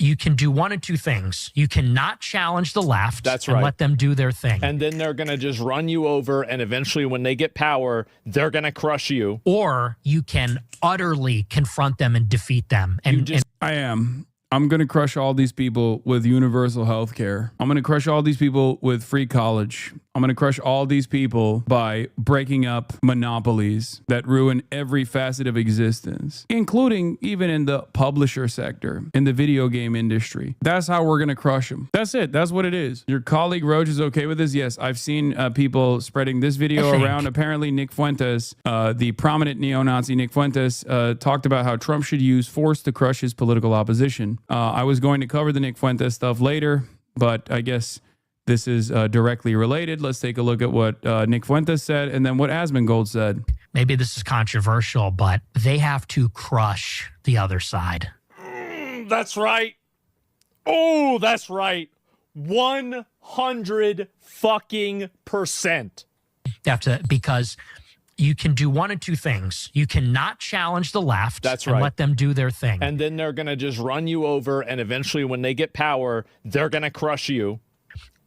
you can do one of two things. You cannot challenge the left and let them do their thing. And then they're going to just run you over, and eventually when they get power, they're going to crush you. Or you can utterly confront them and defeat them. I'm going to crush all these people with universal health care. I'm going to crush all these people with free college. I'm going to crush all these people by breaking up monopolies that ruin every facet of existence, including even in the publisher sector, in the video game industry. That's how we're going to crush them. That's it. That's what it is. Your colleague Roach is okay with this? Yes, I've seen people spreading this video around. Apparently, Nick Fuentes, the prominent neo-Nazi Nick Fuentes, talked about how Trump should use force to crush his political opposition. I was going to cover the Nick Fuentes stuff later, but I guess this is directly related. Let's take a look at what Nick Fuentes said and then what Asmongold said. Maybe this is controversial, but they have to crush the other side. That's right. Oh, that's right. 100 fucking %. They have to, because you can do one of two things. You cannot challenge the left and let them do their thing. And then they're going to just run you over, and eventually when they get power, they're going to crush you.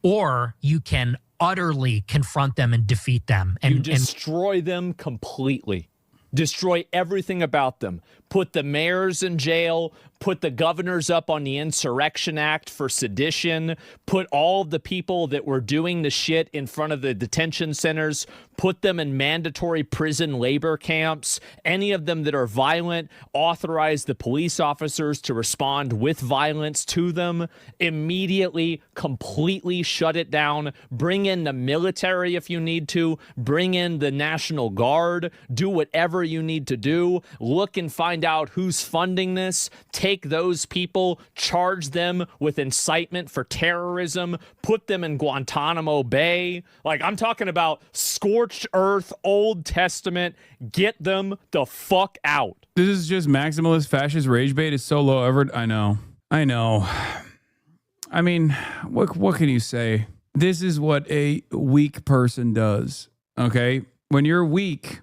Or you can utterly confront them and defeat them. And destroy them completely. Destroy everything about them. Put the mayors in jail. Put the governors up on the Insurrection Act for sedition. Put all of the people that were doing the shit in front of the detention centers. Put them in mandatory prison labor camps. Any of them that are violent, authorize the police officers to respond with violence to them. Immediately, completely shut it down. Bring in the military if you need to. Bring in the National Guard. Do whatever you need to do. Look and find out who's funding this. Take those people, charge them with incitement for terrorism, put them in Guantanamo Bay. Like, I'm talking about scorched earth, Old Testament. Get them the fuck out. This is just maximalist fascist rage bait. It's so low ever. I know. I mean, what can you say? This is what a weak person does. Okay? When you're weak,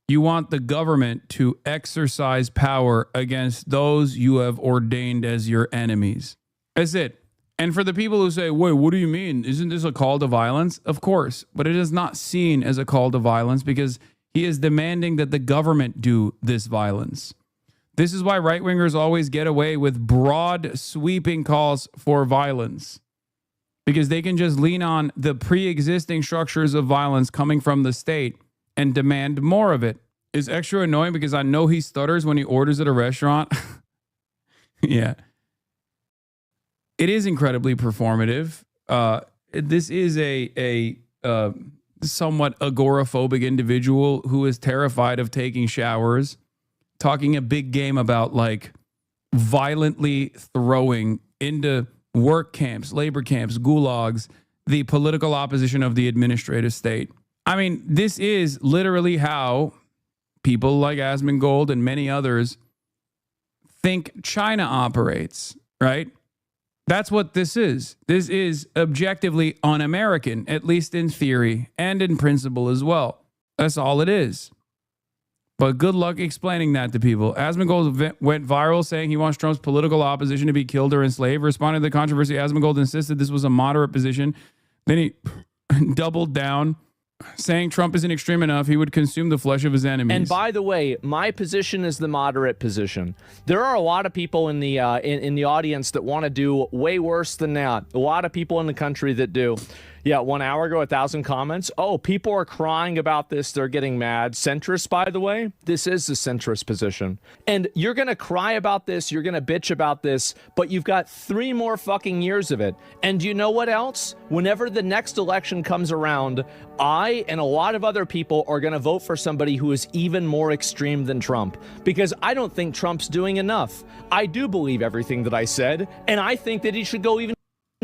you want the government to exercise power against those you have ordained as your enemies. That's it. And for the people who say, wait, what do you mean? Isn't this a call to violence? Of course, but it is not seen as a call to violence because he is demanding that the government do this violence. This is why right-wingers always get away with broad, sweeping calls for violence, because they can just lean on the pre-existing structures of violence coming from the state and demand more of it. It's extra annoying because I know he stutters when he orders at a restaurant. Yeah. It is incredibly performative. This is a somewhat agoraphobic individual who is terrified of taking showers, talking a big game about like violently throwing into work camps, labor camps, gulags, the political opposition of the administrative state. I mean, this is literally how people like Asmongold and many others think China operates, right? That's what this is. This is objectively un-American, at least in theory and in principle as well. That's all it is. But good luck explaining that to people. Asmongold went viral saying he wants Trump's political opposition to be killed or enslaved. Responding to the controversy, Asmongold insisted this was a moderate position. Then he doubled down, saying Trump isn't extreme enough, he would consume the flesh of his enemies. And by the way, my position is the moderate position. There are a lot of people in the in the audience that want to do way worse than that. A lot of people in the country that do. Yeah, 1 hour ago, 1,000 comments. Oh, people are crying about this. They're getting mad. Centrist, by the way, this is the centrist position. And you're going to cry about this. You're going to bitch about this. But you've got 3 more fucking years of it. And you know what else? Whenever the next election comes around, I and a lot of other people are going to vote for somebody who is even more extreme than Trump. Because I don't think Trump's doing enough. I do believe everything that I said. And I think that he should go even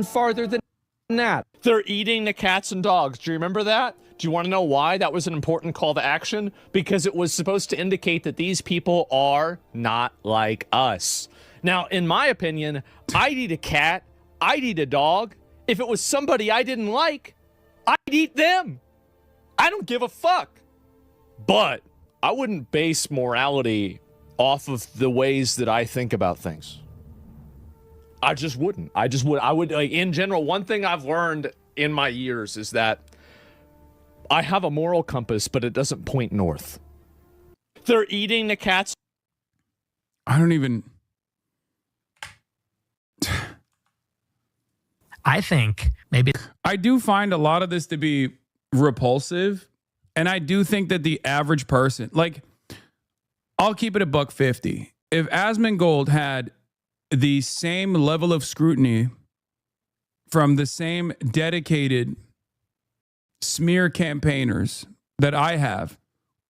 farther than that. They're eating the cats and dogs. Do you remember that? Do you want to know why that was an important call to action? Because it was supposed to indicate that these people are not like us. Now, in my opinion, I'd eat a cat. I'd eat a dog. If it was somebody I didn't like, I'd eat them. I don't give a fuck. But I wouldn't base morality off of the ways that I think about things. I just wouldn't. I would, like, in general, one thing I've learned in my years is that I have a moral compass, but it doesn't point north. They're eating the cats. I don't even. I think maybe. I do find a lot of this to be repulsive. And I do think that the average person, like, I'll keep it $1.50. If Asmongold had the same level of scrutiny from the same dedicated smear campaigners that I have,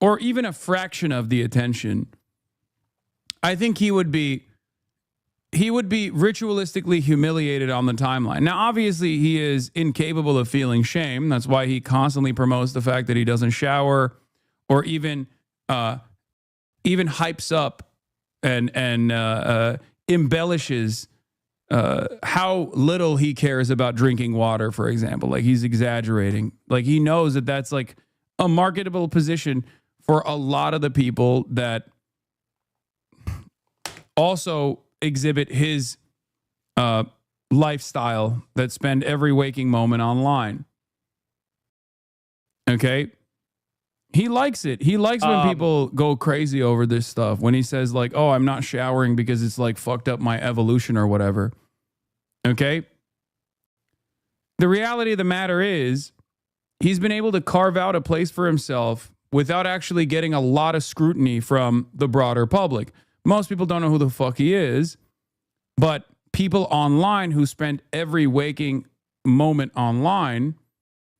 or even a fraction of the attention, I think he would be ritualistically humiliated on the timeline. Now, obviously, he is incapable of feeling shame. That's why he constantly promotes the fact that he doesn't shower, or even hypes up and embellishes how little he cares about drinking water, for example. Like, he's exaggerating. Like, he knows that that's like a marketable position for a lot of the people that also exhibit his lifestyle, that spend every waking moment online. Okay? He likes it. He likes when people go crazy over this stuff. When he says, like, oh, I'm not showering because it's like fucked up my evolution or whatever. Okay? The reality of the matter is, he's been able to carve out a place for himself without actually getting a lot of scrutiny from the broader public. Most people don't know who the fuck he is, but people online who spend every waking moment online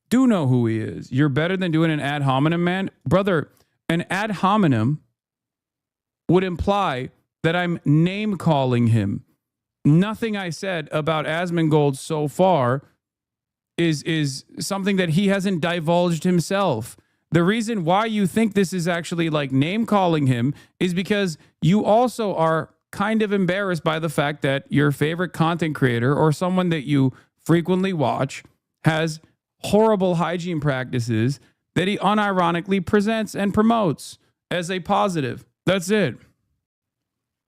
do know who he is. You're better than doing an ad hominem, man. Brother, an ad hominem would imply that I'm name calling him. Nothing I said about Asmongold so far is something that he hasn't divulged himself. The reason why you think this is actually like name calling him is because you also are kind of embarrassed by the fact that your favorite content creator or someone that you frequently watch has horrible hygiene practices that he unironically presents and promotes as a positive. That's it.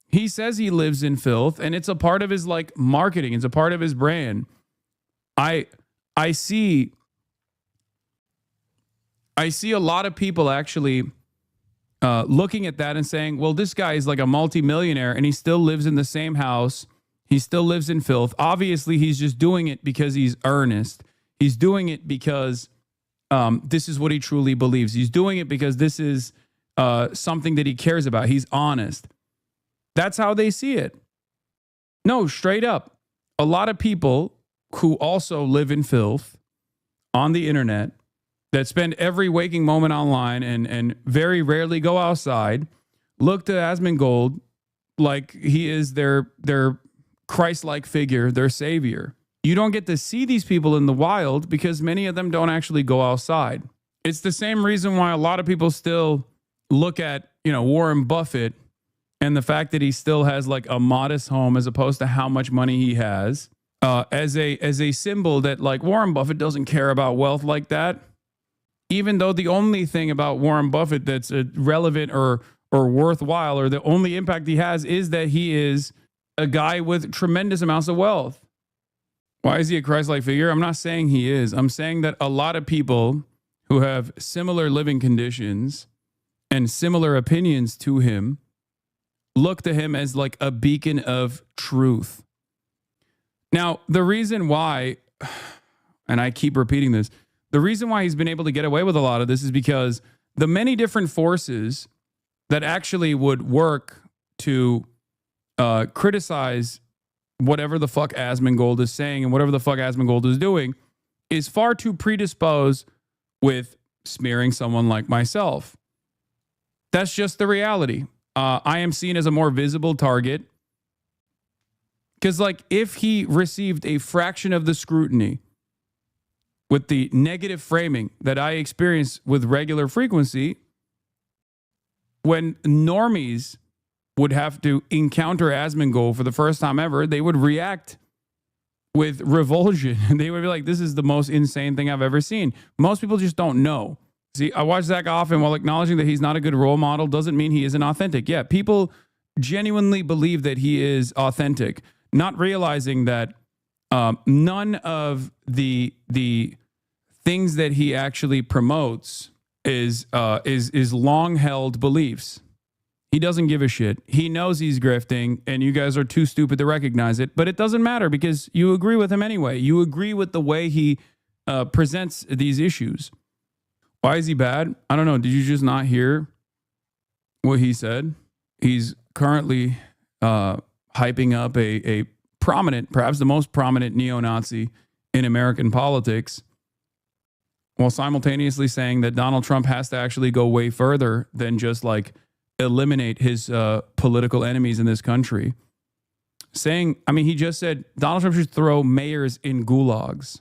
He says he lives in filth, and it's a part of his like marketing. It's a part of his brand. I see a lot of people actually looking at that and saying, well, this guy is like a multimillionaire and he still lives in the same house. He still lives in filth. Obviously, he's just doing it because he's earnest. He's doing it because this is what he truly believes. He's doing it because this is something that he cares about. He's honest. That's how they see it. No, straight up. A lot of people who also live in filth on the internet, that spend every waking moment online and very rarely go outside, look to Asmongold like he is their Christ-like figure, their savior. You don't get to see these people in the wild because many of them don't actually go outside. It's the same reason why a lot of people still look at, Warren Buffett and the fact that he still has like a modest home as opposed to how much money he has as a symbol that like Warren Buffett doesn't care about wealth like that. Even though the only thing about Warren Buffett that's relevant or worthwhile, or the only impact he has, is that he is a guy with tremendous amounts of wealth. Why is he a Christ-like figure? I'm not saying he is. I'm saying that a lot of people who have similar living conditions and similar opinions to him look to him as like a beacon of truth. Now, the reason why, and I keep repeating this, the reason why he's been able to get away with a lot of this is because the many different forces that actually would work to criticize whatever the fuck Asmongold is saying and whatever the fuck Asmongold is doing is far too predisposed with smearing someone like myself. That's just the reality. I am seen as a more visible target because, like, if he received a fraction of the scrutiny with the negative framing that I experience with regular frequency, when normies would have to encounter Asmongold for the first time ever, they would react with revulsion. They would be like, this is the most insane thing I've ever seen. Most people just don't know. See, I watch Zach often. While acknowledging that he's not a good role model doesn't mean he isn't authentic. Yeah, people genuinely believe that he is authentic. not realizing that none of the things that he actually promotes is long held beliefs. He doesn't give a shit. He knows he's grifting, and you guys are too stupid to recognize it. But it doesn't matter because you agree with him anyway. You agree with the way he presents these issues. Why is he bad? I don't know. Did you just not hear what he said? He's currently hyping up a prominent, perhaps the most prominent neo-Nazi in American politics, while simultaneously saying that Donald Trump has to actually go way further than just like eliminate his political enemies in this country. Saying, I mean, he just said Donald Trump should throw mayors in gulags.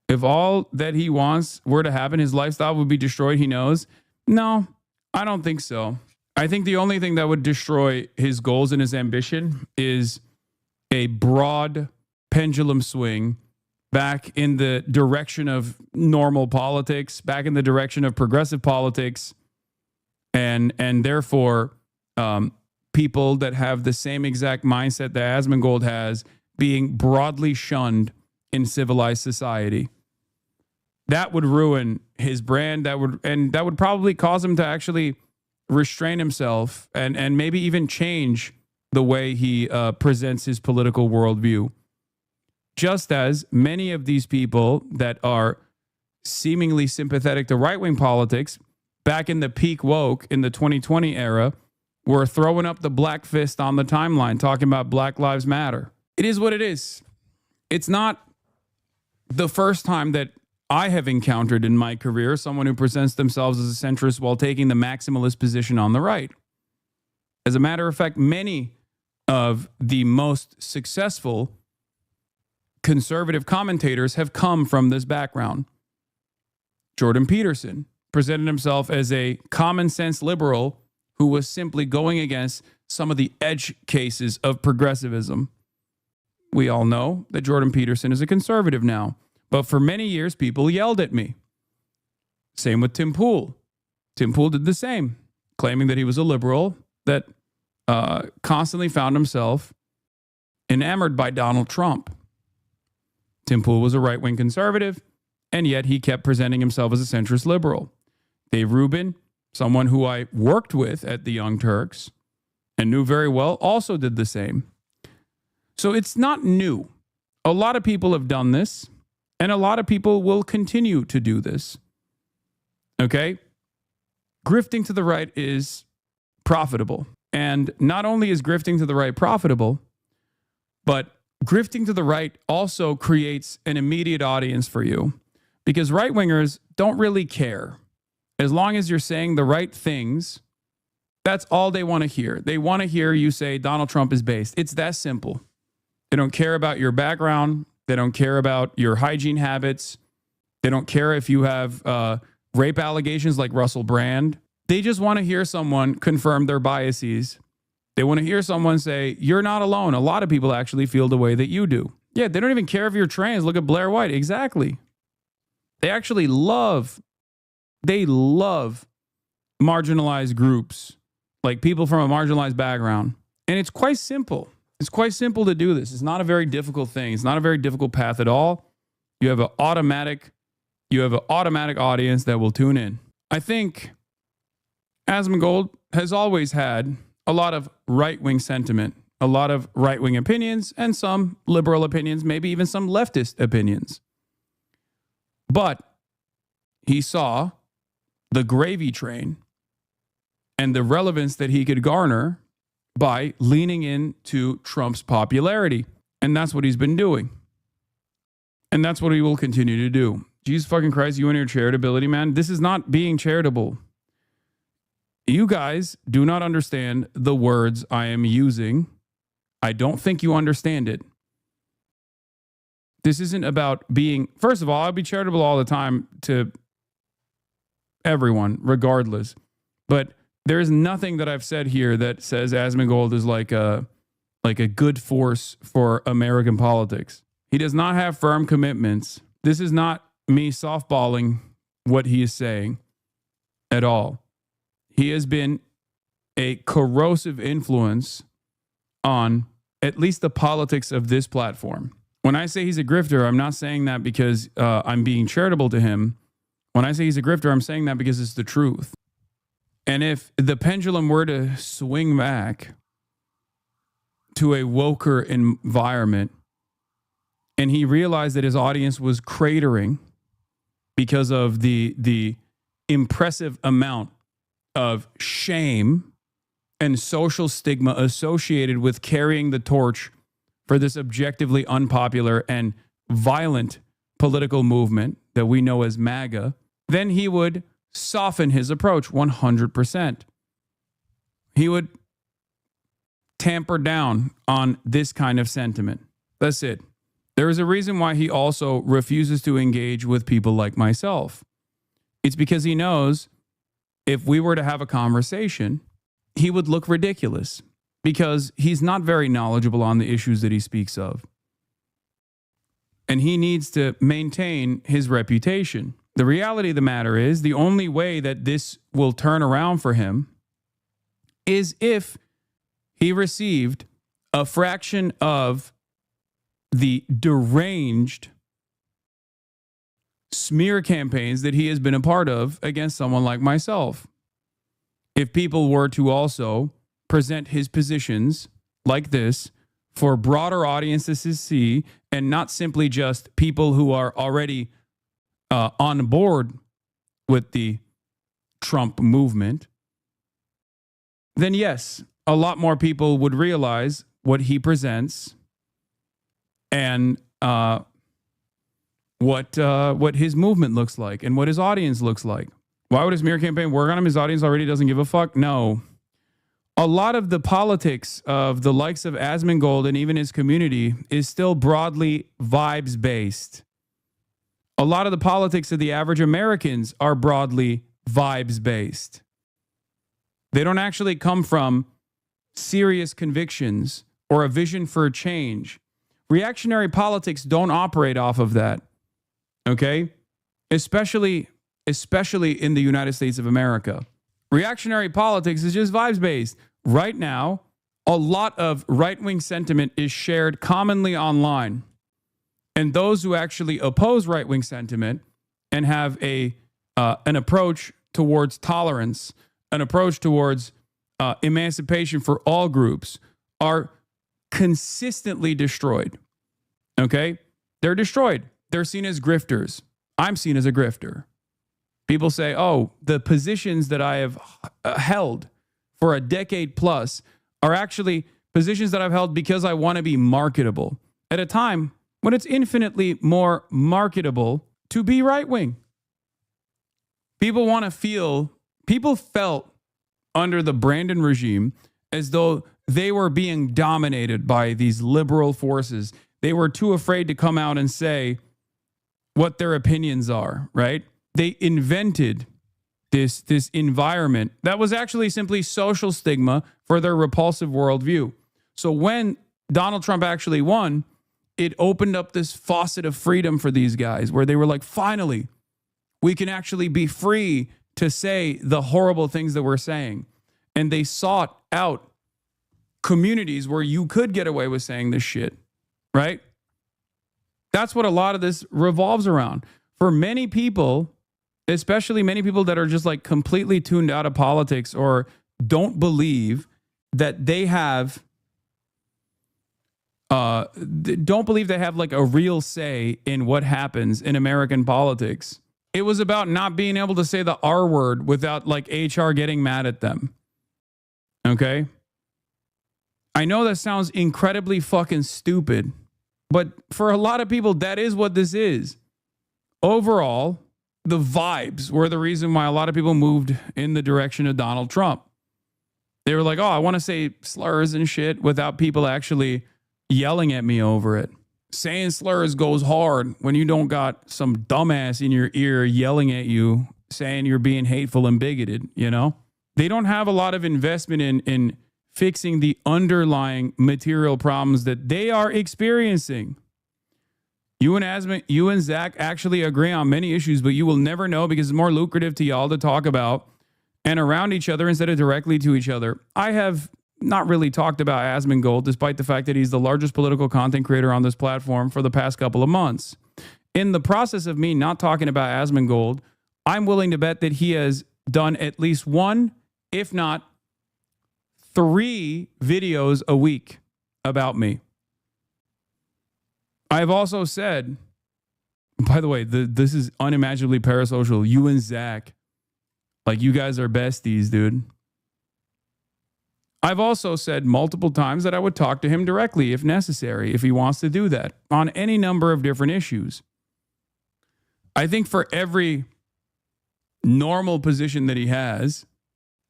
If all that he wants were to happen, his lifestyle would be destroyed, he knows. No, I don't think so. I think the only thing that would destroy his goals and his ambition is a broad pendulum swing back in the direction of normal politics, back in the direction of progressive politics, and therefore people that have the same exact mindset that Asmongold has being broadly shunned in civilized society. That would ruin his brand. That would probably cause him to actually restrain himself and maybe even change the way he presents his political worldview. Just as many of these people that are seemingly sympathetic to right-wing politics back in the peak woke in the 2020 era were throwing up the black fist on the timeline talking about Black Lives Matter. It is what it is. It's not the first time that I have encountered in my career someone who presents themselves as a centrist while taking the maximalist position on the right. As a matter of fact, many of the most successful conservative commentators have come from this background. Jordan Peterson presented himself as a common sense liberal who was simply going against some of the edge cases of progressivism. We all know that Jordan Peterson is a conservative now, but for many years, people yelled at me. Same with Tim Pool. Tim Pool did the same, claiming that he was a liberal that constantly found himself enamored by Donald Trump. Tim Pool was a right-wing conservative, and yet he kept presenting himself as a centrist liberal. Dave Rubin, someone who I worked with at the Young Turks and knew very well, also did the same. So it's not new. A lot of people have done this, and a lot of people will continue to do this. Okay? Grifting to the right is profitable. And not only is grifting to the right profitable, but grifting to the right also creates an immediate audience for you, because right-wingers don't really care. As long as you're saying the right things, that's all they want to hear. They want to hear you say Donald Trump is based. It's that simple. They don't care about your background. They don't care about your hygiene habits. They don't care if you have rape allegations like Russell Brand. They just want to hear someone confirm their biases. They want to hear someone say, you're not alone. A lot of people actually feel the way that you do. Yeah, they don't even care if you're trans. Look at Blair White. Exactly. They actually love marginalized groups, like people from a marginalized background. And it's quite simple. It's quite simple to do this. It's not a very difficult thing. It's not a very difficult path at all. You have an automatic audience that will tune in. I think Asmongold has always had a lot of right-wing sentiment, a lot of right-wing opinions, and some liberal opinions, maybe even some leftist opinions. But he saw the gravy train and the relevance that he could garner by leaning into Trump's popularity. And that's what he's been doing. And that's what he will continue to do. Jesus fucking Christ, you and your charitability, man. This is not being charitable. You guys do not understand the words I am using. I don't think you understand it. This isn't about being, first of all, I'll be charitable all the time to everyone, regardless. But there is nothing that I've said here that says Asmongold is like a good force for American politics. He does not have firm commitments. This is not me softballing what he is saying at all. He has been a corrosive influence on at least the politics of this platform. When I say he's a grifter, I'm not saying that because I'm being charitable to him. When I say he's a grifter, I'm saying that because it's the truth. And if the pendulum were to swing back to a woker environment and he realized that his audience was cratering because of the impressive amount of shame and social stigma associated with carrying the torch for this objectively unpopular and violent political movement that we know as MAGA, then he would soften his approach 100%. He would tamper down on this kind of sentiment. That's it. There is a reason why he also refuses to engage with people like myself. It's because he knows if we were to have a conversation, he would look ridiculous because he's not very knowledgeable on the issues that he speaks of. And he needs to maintain his reputation. The reality of the matter is the only way that this will turn around for him is if he received a fraction of the deranged smear campaigns that he has been a part of against someone like myself. If people were to also present his positions like this for broader audiences to see and not simply just people who are already on board with the Trump movement, then yes, a lot more people would realize what he presents and what his movement looks like and what his audience looks like. Why would his smear campaign work on him? His audience already doesn't give a fuck? No. A lot of the politics of the likes of Asmongold and even his community is still broadly vibes-based. A lot of the politics of the average Americans are broadly vibes-based. They don't actually come from serious convictions or a vision for a change. Reactionary politics don't operate off of that, okay? Especially in the United States of America. Reactionary politics is just vibes-based. Right now, a lot of right-wing sentiment is shared commonly online. And those who actually oppose right-wing sentiment and have an approach towards tolerance, an approach towards emancipation for all groups are consistently destroyed. Okay? They're destroyed. They're seen as grifters. I'm seen as a grifter. People say, oh, the positions that I have held for a decade plus are actually positions that I've held because I want to be marketable at a time when it's infinitely more marketable to be right-wing. People felt under the Brandon regime as though they were being dominated by these liberal forces. They were too afraid to come out and say what their opinions are, right? They invented this environment that was actually simply social stigma for their repulsive worldview. So when Donald Trump actually won, it opened up this faucet of freedom for these guys where they were like, finally, we can actually be free to say the horrible things that we're saying. And they sought out communities where you could get away with saying this shit, right? That's what a lot of this revolves around. For many people, especially many people that are just like completely tuned out of politics or don't believe that they have like a real say in what happens in American politics. It was about not being able to say the R word without like HR getting mad at them. Okay? I know that sounds incredibly fucking stupid, but for a lot of people, that is what this is. Overall, the vibes were the reason why a lot of people moved in the direction of Donald Trump. They were like, oh, I want to say slurs and shit without people actually yelling at me over it. Saying slurs goes hard when you don't got some dumbass in your ear yelling at you, saying you're being hateful and bigoted, you know? They don't have a lot of investment in fixing the underlying material problems that they are experiencing. You and Zach actually agree on many issues, but you will never know because it's more lucrative to y'all to talk about and around each other instead of directly to each other. I have not really talked about Asmongold, despite the fact that he's the largest political content creator on this platform for the past couple of months. In the process of me not talking about Asmongold, I'm willing to bet that he has done at least one, if not 3 videos a week about me. I've also said, by the way, this is unimaginably parasocial. You and Zach, like, you guys are besties, dude. I've also said multiple times that I would talk to him directly if necessary, if he wants to do that, on any number of different issues. I think for every normal position that he has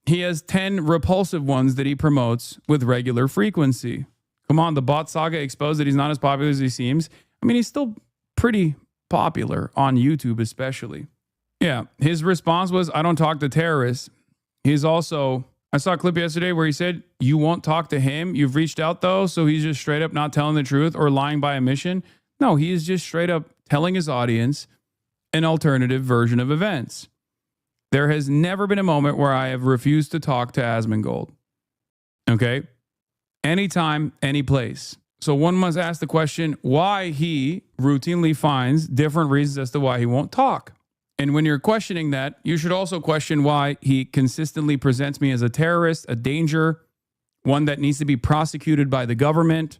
10 repulsive ones that he promotes with regular frequency. Come on, the bot saga exposed that he's not as popular as he seems. I mean, he's still pretty popular on YouTube, especially. Yeah, his response was, I don't talk to terrorists. He's also, I saw a clip yesterday where he said, you won't talk to him. You've reached out, though, so he's just straight up not telling the truth or lying by omission. No, he is just straight up telling his audience an alternative version of events. There has never been a moment where I have refused to talk to Asmongold. Okay? Anytime, any place. So one must ask the question why he routinely finds different reasons as to why he won't talk. And when you're questioning that, you should also question why he consistently presents me as a terrorist, a danger, one that needs to be prosecuted by the government,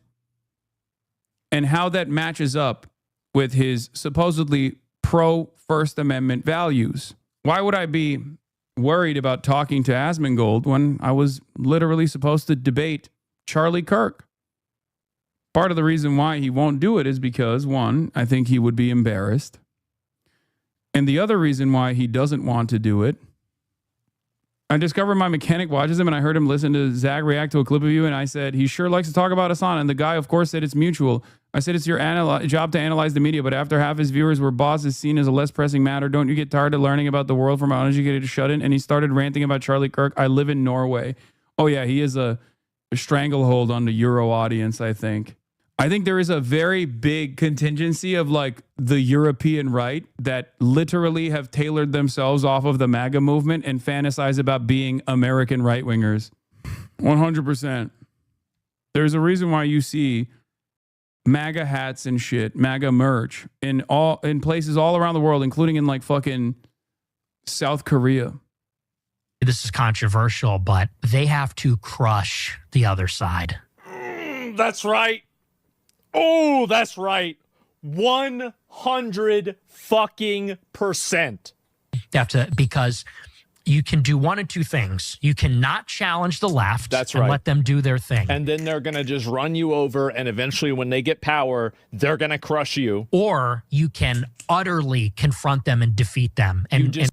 and how that matches up with his supposedly pro-First Amendment values. Why would I be worried about talking to Asmongold when I was literally supposed to debate Charlie Kirk? Part of the reason why he won't do it is because, one, I think he would be embarrassed. And the other reason why he doesn't want to do it, I discovered my mechanic watches him and I heard him listen to Zach react to a clip of you and I said, he sure likes to talk about Hasan. And the guy, of course, said it's mutual. I said, it's your job to analyze the media, but after half his viewers were boss is seen as a less pressing matter. Don't you get tired of learning about the world from uneducated shut-in? And he started ranting about Charlie Kirk. I live in Norway. Oh yeah, he is a stranglehold on the Euro audience, I think. I think there is a very big contingency of like the European right that literally have tailored themselves off of the MAGA movement and fantasize about being American right-wingers. 100%. There's a reason why you see MAGA hats and shit, MAGA merch in places all around the world, including in like fucking South Korea. This is controversial, but they have to crush the other side. That's right. Oh, that's right. 100 fucking %. You have to, because you can do one of two things. You cannot challenge the left. That's and right. let them do their thing. And then they're going to just run you over. And eventually when they get power, they're going to crush you. Or you can utterly confront them and defeat them. And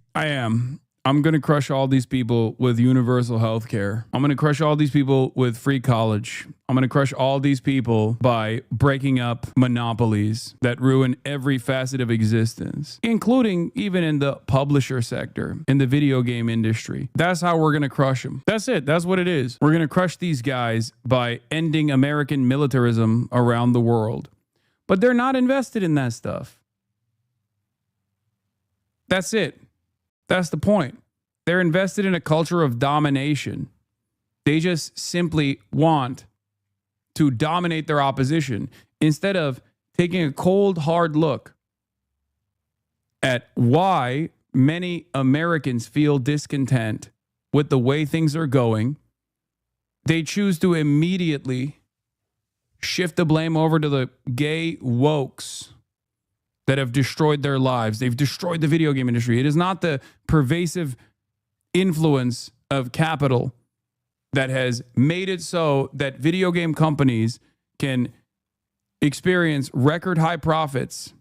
I'm going to crush all these people with universal health care. I'm going to crush all these people with free college. I'm going to crush all these people by breaking up monopolies that ruin every facet of existence, including even in the publisher sector, in the video game industry. That's how we're going to crush them. That's it. That's what it is. We're going to crush these guys by ending American militarism around the world. But they're not invested in that stuff. That's it. That's the point. They're invested in a culture of domination. They just simply want to dominate their opposition instead of taking a cold, hard look at why many Americans feel discontent with the way things are going. They choose to immediately shift the blame over to the gay wokes that have destroyed their lives. They've destroyed the video game industry. It is not the pervasive influence of capital that has made it so that video game companies can experience record high profits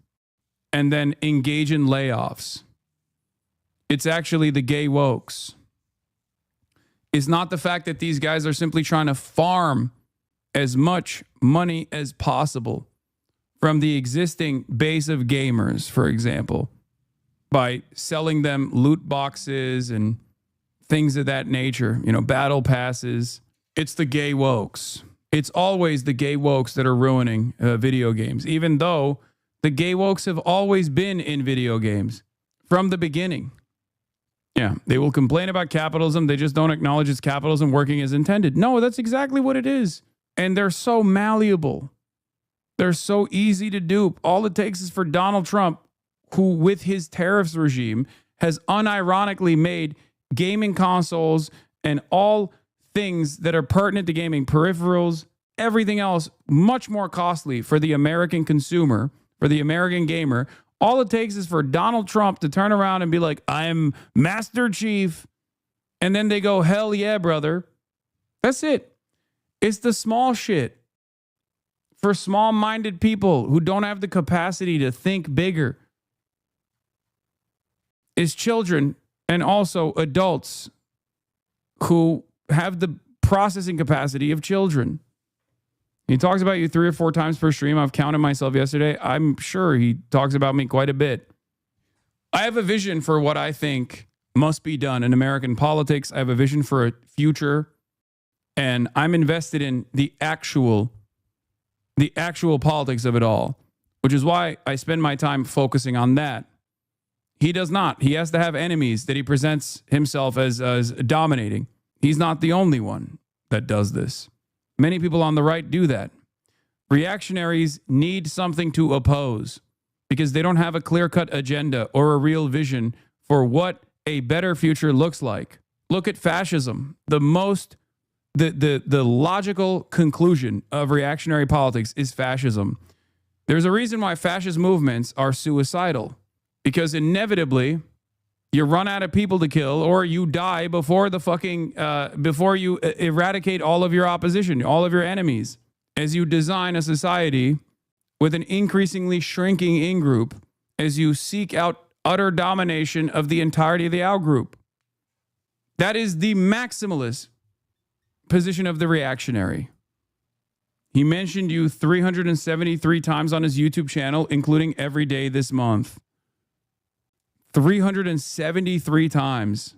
and then engage in layoffs. It's actually the gay wokes. It's not the fact that these guys are simply trying to farm as much money as possible from the existing base of gamers, for example, by selling them loot boxes and things of that nature, battle passes. It's the gay wokes. It's always the gay wokes that are ruining video games, even though the gay wokes have always been in video games from the beginning. Yeah, they will complain about capitalism. They just don't acknowledge it's capitalism working as intended. No, that's exactly what it is. And they're so malleable. They're so easy to dupe. All it takes is for Donald Trump, who with his tariffs regime has unironically made gaming consoles and all things that are pertinent to gaming, peripherals, everything else, much more costly for the American consumer, for the American gamer. All it takes is for Donald Trump to turn around and be like, I'm Master Chief. And then they go, hell yeah, brother. That's it. It's the small shit. For small-minded people who don't have the capacity to think bigger. It's children and also adults who have the processing capacity of children. He talks about you 3 or 4 times per stream. I've counted myself yesterday. I'm sure he talks about me quite a bit. I have a vision for what I think must be done in American politics. I have a vision for a future, and I'm invested in the actual politics of it all, which is why I spend my time focusing on that. He does not. He has to have enemies that he presents himself as dominating. He's not the only one that does this. Many people on the right do that. Reactionaries need something to oppose because they don't have a clear-cut agenda or a real vision for what a better future looks like. Look at fascism. The logical conclusion of reactionary politics is fascism. There's a reason why fascist movements are suicidal, because inevitably you run out of people to kill, or you die before before you eradicate all of your opposition, all of your enemies, as you design a society with an increasingly shrinking in-group, as you seek out utter domination of the entirety of the out-group. That is the maximalist position of the reactionary. He mentioned you 373 times on his YouTube channel, including every day this month. 373 times.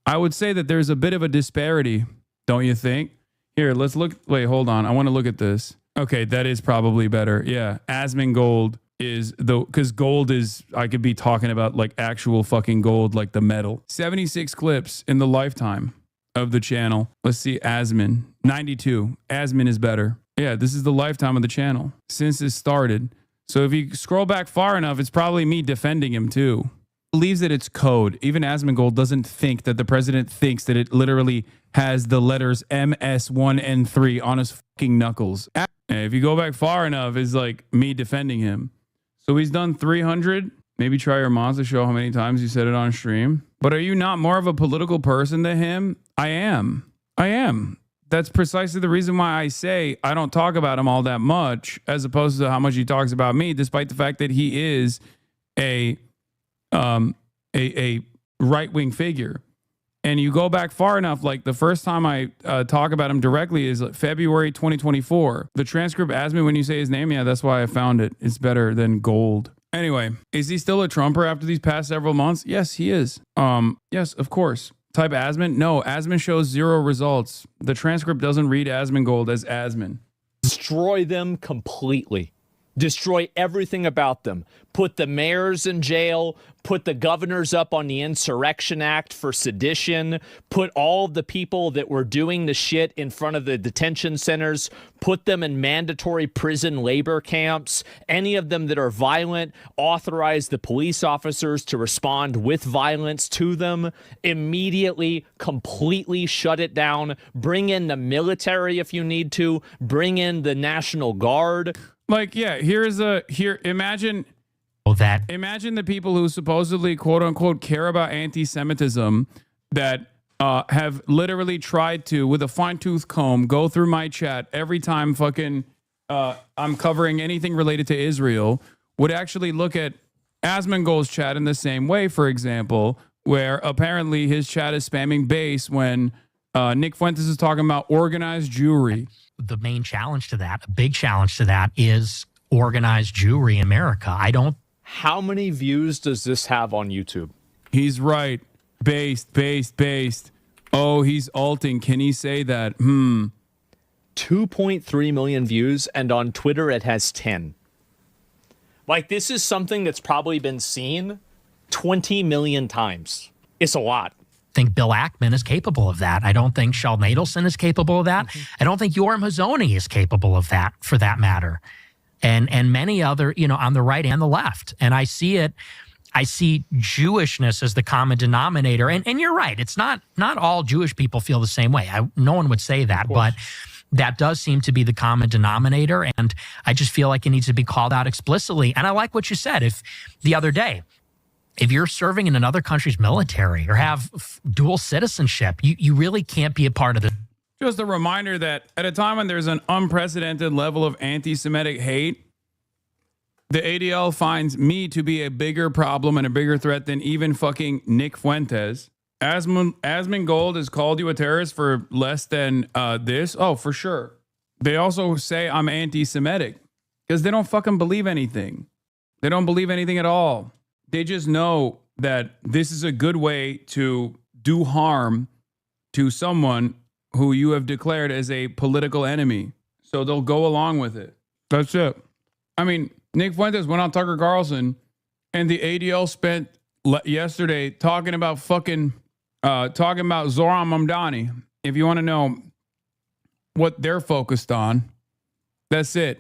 I would say that there's a bit of a disparity, don't you think? Here, let's look. Wait, hold on. I want to look at this. Okay, that is probably better. Yeah, Asmongold is because gold is, I could be talking about like actual fucking gold, like the metal. 76 clips in the lifetime of the channel. Let's see, Asmon. 92. Asmon is better. Yeah, this is the lifetime of the channel since it started. So if you scroll back far enough, it's probably me defending him too. Believes that it's code. Even Asmongold doesn't think that the president thinks that it literally has the letters MS1 and 3 on his fucking knuckles. And if you go back far enough, it's like me defending him. So he's done 300. Maybe try your mods to show how many times you said it on stream. But are you not more of a political person than him? I am. That's precisely the reason why I say I don't talk about him all that much, as opposed to how much he talks about me, despite the fact that he is a right-wing figure. And you go back far enough, like the first time I talk about him directly is February 2024. The transcript asked me when you say his name. Yeah, that's why I found it. It's better than gold. Anyway, is he still a Trumper after these past several months? Yes, he is. Yes, of course. Type Asmon? No, Asmon shows 0 results. The transcript doesn't read Asmongold as Asmon. Destroy them completely. Destroy everything about them. Put the mayors in jail. Put the governors up on the Insurrection Act for sedition. Put all of the people that were doing the shit in front of the detention centers. Put them in mandatory prison labor camps. Any of them that are violent, authorize the police officers to respond with violence to them. Immediately, completely shut it down. Bring in the military if you need to. Bring in the National Guard. Like, yeah, imagine the people who supposedly, quote unquote, care about anti-Semitism that have literally tried to, with a fine-tooth comb, go through my chat every time fucking I'm covering anything related to Israel, would actually look at Asmongold's chat in the same way, for example, where apparently his chat is spamming base when Nick Fuentes is talking about organized Jewry. The main challenge to that, a big challenge to that, is organized Jewry in America. How many views does this have on YouTube? He's right. Based. Oh, he's alting. Can he say that? 2.3 million views, and on Twitter it has 10. Like, this is something that's probably been seen 20 million times. It's a lot. I think Bill Ackman is capable of that. I don't think Sheldon Adelson is capable of that. I don't think Yoram Hazony is capable of that, for that matter. And many other, on the right and the left. And I see Jewishness as the common denominator. And you're right. It's not all Jewish people feel the same way. No one would say that, but that does seem to be the common denominator. And I just feel like it needs to be called out explicitly. And I like what you said the other day. If you're serving in another country's military or have dual citizenship, you really can't be a part of this. Just a reminder that at a time when there's an unprecedented level of anti-Semitic hate, the ADL finds me to be a bigger problem and a bigger threat than even fucking Nick Fuentes. Asmongold has called you a terrorist for less than this. Oh, for sure. They also say I'm anti-Semitic because they don't fucking believe anything. They don't believe anything at all. They just know that this is a good way to do harm to someone who you have declared as a political enemy. So they'll go along with it. That's it. I mean, Nick Fuentes went on Tucker Carlson and the ADL spent yesterday talking about Zoran Mamdani. If you want to know what they're focused on, that's it.